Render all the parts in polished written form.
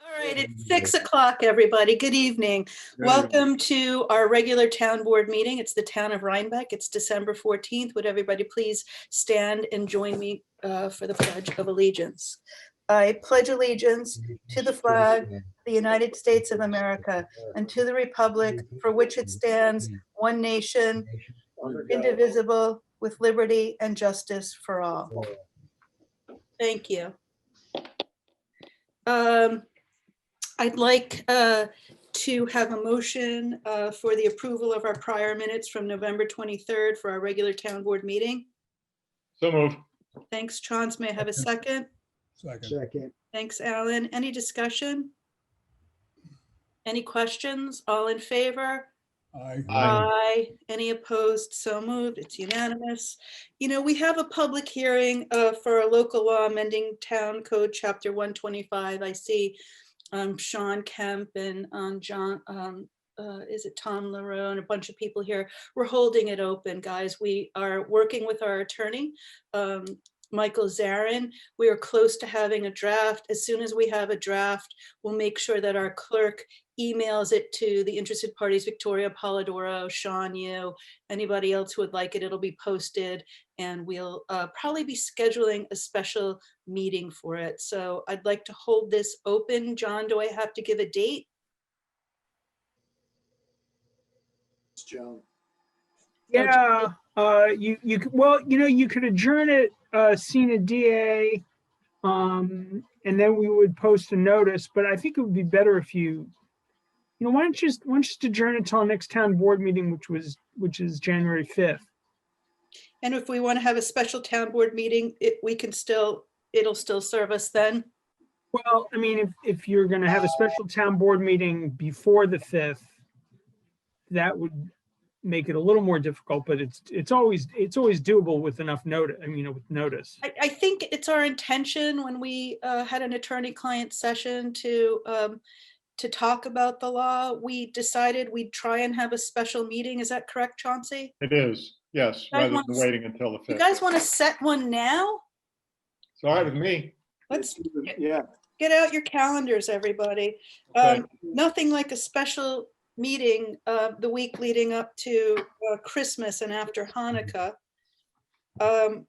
All right, it's 6 o'clock, everybody. Good evening. Welcome to our regular town board meeting. It's the town of Rhinebeck. It's December 14th. Would everybody please stand and join me for the Pledge of Allegiance? I pledge allegiance to the flag of the United States of America and to the republic for which it stands, one nation, indivisible, with liberty and justice for all. Thank you. I'd like to have a motion for the approval of our prior minutes from November 23rd for our regular town board meeting. So moved. Thanks, Chance. May I have a second? Second. Thanks, Alan. Any discussion? Any questions? All in favor? Aye. Aye. Any opposed? So moved. It's unanimous. You know, we have a public hearing for a local law amending Town Code Chapter 125. I see Sean Kemp and John, is it Tom LaRue and a bunch of people here. We're holding it open, guys. We are working with our attorney, Michael Zarin. We are close to having a draft. As soon as we have a draft, we'll make sure that our clerk emails it to the interested parties, Victoria Polidoro, Sean, you, anybody else who would like it. It'll be posted and we'll probably be scheduling a special meeting for it. So I'd like to hold this open. John, do I have to give a date? It's Joan. Yeah, you could adjourn it, sine die, and then we would post a notice. But I think it would be better if why don't you just adjourn until our next town board meeting, which is January 5th. And if we want to have a special town board meeting, it'll still serve us then. Well, I mean, if you're going to have a special town board meeting before the 5th, that would make it a little more difficult, but it's always doable with enough notice. I mean, with notice. I think it's our intention when we had an attorney-client session to talk about the law. We decided we'd try and have a special meeting. Is that correct, Chauncey? It is, yes, You guys rather want than to- waiting until the 5th. You guys want to set one now? It's all right with me. Let's Yeah. get out your calendars, everybody. Okay. Nothing like a special meeting the week leading up to Christmas and after Hanukkah. You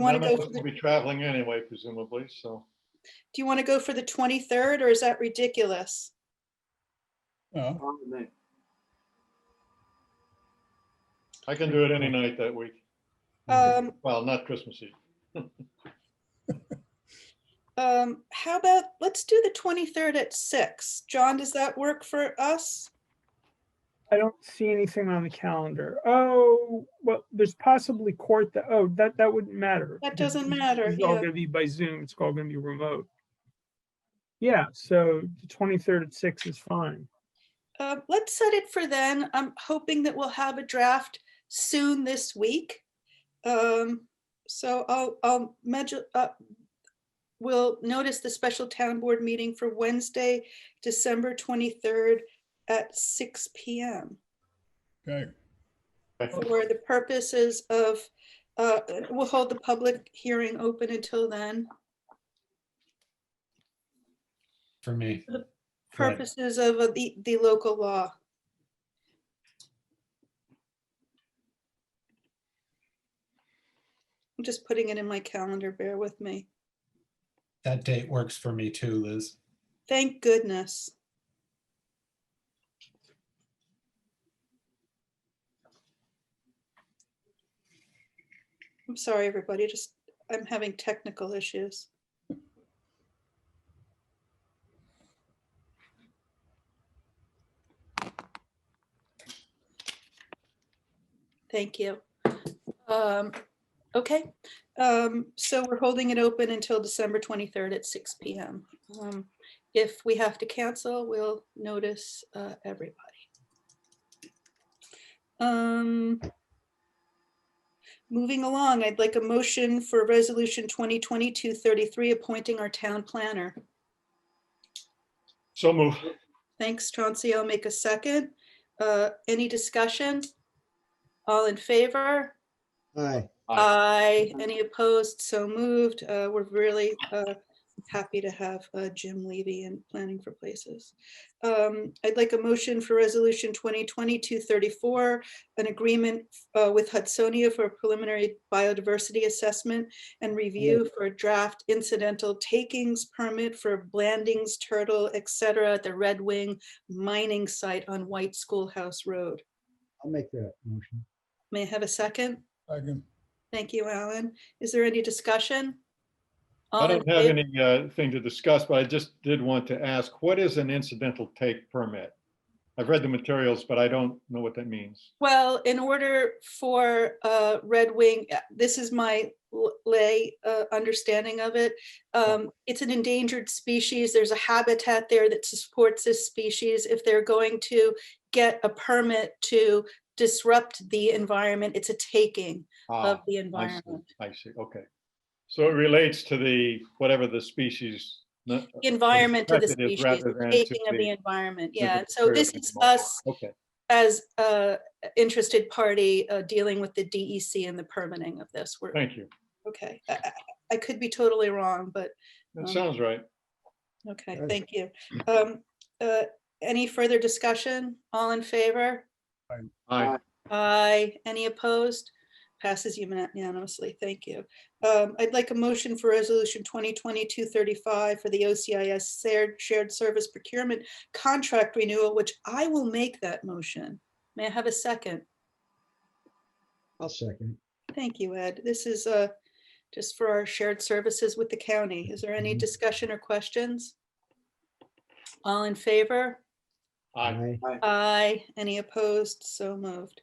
want to None go of for us the, will be traveling anyway, presumably, so. do you want to go for the 23rd, or is that ridiculous? I can do it any night that week. Um, Well, not Christmas Eve. How about, let's do the 23rd at 6. John, does that work for us? I don't see anything on the calendar. Oh, well, there's possibly court that wouldn't matter. That doesn't matter, It's all yeah. gonna be by Zoom. It's all gonna be remote. Yeah, so the 23rd at 6 is fine. Let's set it for then. I'm hoping that we'll have a draft soon this week. So we'll notice the special town board meeting for Wednesday, December 23rd at 6 p.m. Okay. For the purposes of, we'll hold the public hearing open until then. For me. Purposes of the local law. I'm just putting it in my calendar, bear with me. That date works for me too, Liz. Thank goodness. I'm sorry, everybody, I'm having technical issues. Thank you. Okay, so we're holding it open until December 23rd at 6 p.m. If we have to cancel, we'll notice everybody. Moving along, I'd like a motion for Resolution 2020-233, appointing our town planner. So move. Thanks, Chauncey. I'll make a second. Any discussion? All in favor? Aye. Aye. Any opposed? So moved. We're really happy to have Jim Levy in Planning for Places. I'd like a motion for Resolution 2020-234, an agreement with Hudsonia for a preliminary biodiversity assessment and review for a draft incidental takings permit for Blandings, Turtle, etc. at the Red Wing mining site on White Schoolhouse Road. I'll make that motion. May I have a second? Second. Thank you, Alan. Is there any discussion? I All in don't have favor? any thing to discuss, but I just did want to ask, what is an incidental take permit? I've read the materials, but I don't know what that means. Well, in order for Red Wing, this is my lay understanding of it. It's an endangered species. There's a habitat there that supports this species. If they're going to get a permit to disrupt the environment, it's a taking of the I see, environment. I see, okay. So it relates to the, whatever the species. Environment of the threat it is species, rather the than to taking of the the environment. Yeah, physical so this material is involved. us Okay, as a interested party dealing with the DEC and the permitting of this. We're thank you. okay. I could be totally wrong, but That sounds right. okay, Good. thank you. Any further discussion? All in favor? Aye. Aye. Any opposed? Passes unanimously. Thank you. I'd like a motion for Resolution 2020-235 for the OCIS shared service procurement contract renewal, which I will make that motion. May I have a second? I'll second. Thank you, Ed. This is just for our shared services with the county. Is there any Mhm. discussion or questions? All in favor? Aye. Aye. Any opposed? So moved.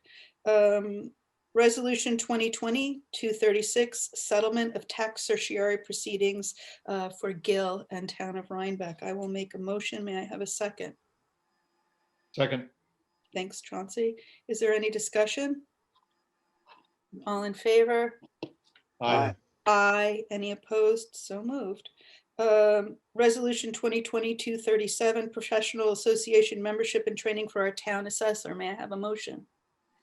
Resolution 2020-236, settlement of tax certiorari proceedings for Gill and Town of Rhinebeck. I will make a motion. May I have a second? Second. Thanks, Chauncey. Is there any discussion? All in favor? Aye. Aye. Any opposed? So moved. Resolution 2020-237, professional association membership and training for our town assessor. May I have a motion?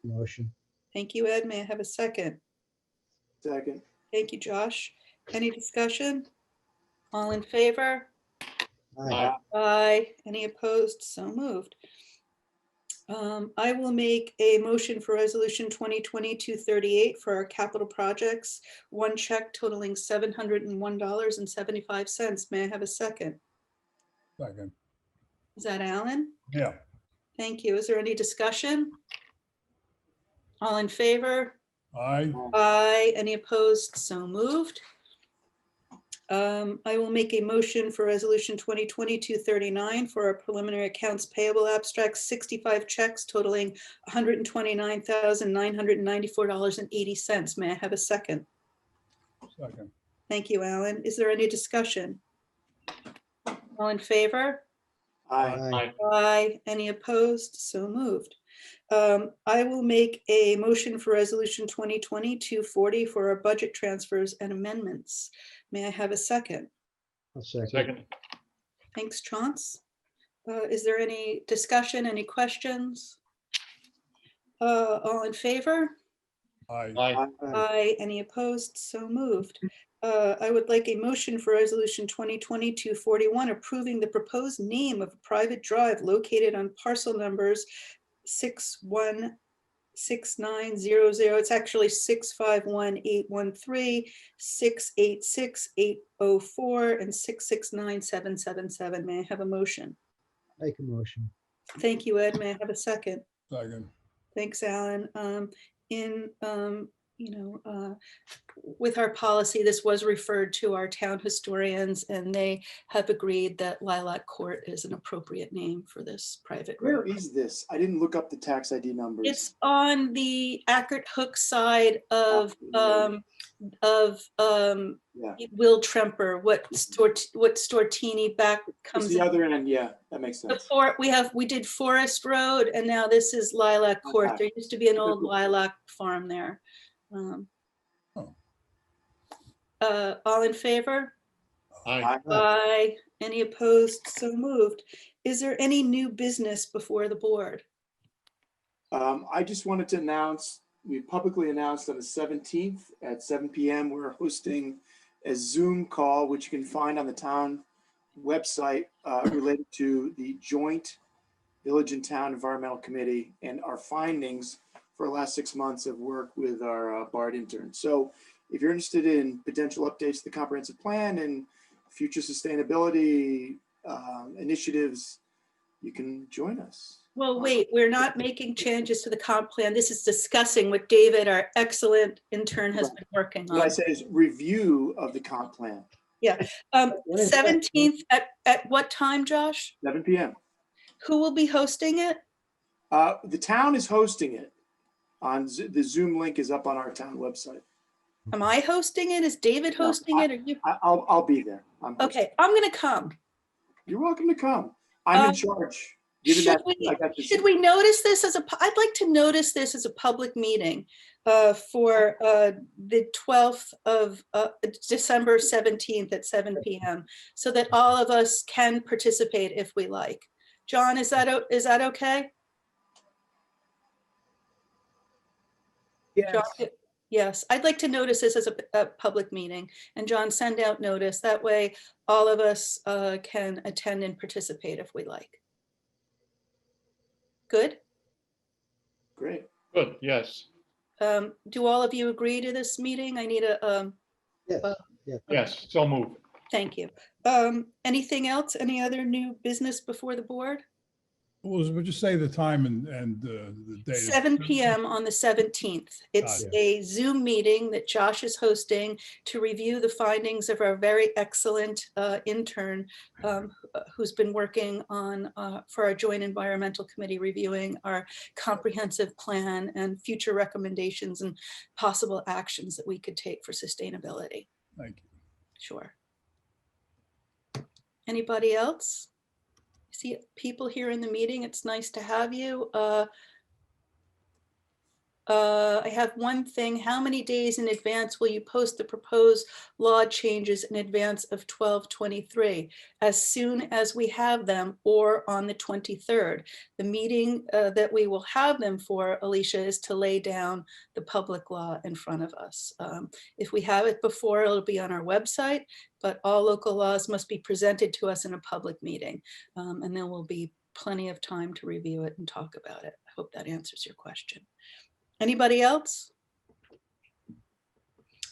Motion. Thank you, Ed. May I have a second? Second. Thank you, Josh. Any discussion? All in favor? Aye. Aye. Any opposed? So moved. I will make a motion for Resolution 2020-238 for our capital projects. One check totaling $701.75. May I have a second? Second. Is that Alan? Yeah. Thank you. Is there any discussion? All in favor? Aye. Aye. Any opposed? So moved. I will make a motion for Resolution 2020-239 for our preliminary accounts payable abstracts, 65 checks totaling $129,994.80. May I have a second? Second. Thank you, Alan. Is there any discussion? All in favor? Aye. Aye. Any opposed? So moved. I will make a motion for Resolution 2020-240 for our budget transfers and amendments. May I have a second? I'll second. Second. Thanks, Chauncey. Is there any discussion, any questions? All in favor? Aye. Aye. Aye. Any opposed? So moved. I would like a motion for Resolution 2020-241 approving the proposed name of a private drive located on parcel numbers 616900. It's actually 651-813, 686-804, and 669-777. May I have a motion? Make a motion. Thank you, Ed. May I have a second? Second. Thanks, Alan. With our policy, this was referred to our town historians, and they have agreed that Lilac Court is an appropriate name for this private Where road. is this? I didn't look up the tax ID numbers. It's on the Ackert Hook side of Yeah. Will Tremper, what Stortini back It's comes the in. other end. Yeah, that makes sense. We did Forest Road, and now this is Lilac Court. Okay. There used to be an old lilac farm there. All in favor? Aye. Aye. Any opposed? So moved. Is there any new business before the board? I just wanted to announce, we publicly announced on the 17th at 7 p.m. we're hosting a Zoom call, which you can find on the town website related to the joint Village and Town Environmental Committee and our findings for the last 6 months of work with our BART intern. So if you're interested in potential updates to the comprehensive plan and future sustainability initiatives, you can join us. Well, wait, we're not making changes to the comp plan. This is discussing what David, our excellent intern, has been working What I on. said is review of the comp plan, 17th at what time, Josh? 7 p.m. Who will be hosting it? The town is hosting it. The Zoom link is up on our town website. Am I hosting it? Is David No, hosting it? Or you? I'll be there. I'm hosting. Okay, I'm gonna come. You're welcome to come. I'm in charge. Given Should that we, I got this. should we notice this as I'd like to notice this as a public meeting for the 12th of December 17th at 7 p.m. so that all of us can participate if we like. John, is that okay? Yes. John, yes, I'd like to notice this as a public meeting, and John, send out notice. That way all of us can attend and participate if we like. Good? Great. Good, yes, Do all of you agree to this meeting? I need a, Yes, yes, so moved. thank you. Anything else? Any other new business before the board? We'll just say the time and the date. 7 p.m. on the 17th. It's Got a Zoom meeting that Josh is hosting to review the findings of our very excellent intern who's been working on for our joint environmental committee, reviewing our comprehensive plan and future recommendations and possible actions that we could take for sustainability. Thank you. Sure. Anybody else? See people here in the meeting. It's nice to have you. I have one thing. How many days in advance will you post the proposed law changes in advance of 12/23? As soon as we have them, or on the 23rd. The meeting that we will have them for, Alicia, is to lay down the public law in front of us. If we have it before, it'll be on our website, but all local laws must be presented to us in a public meeting. And there will be plenty of time to review it and talk about it. I hope that answers your question. Anybody else?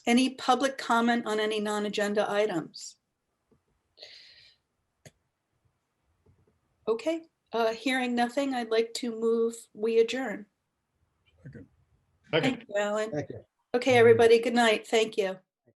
Any public comment on any non-agenda items? Okay, hearing nothing, I'd like to move, we adjourn. Second. Second. Thank you, Alan. Thank you. Okay, everybody, good night. Thank you.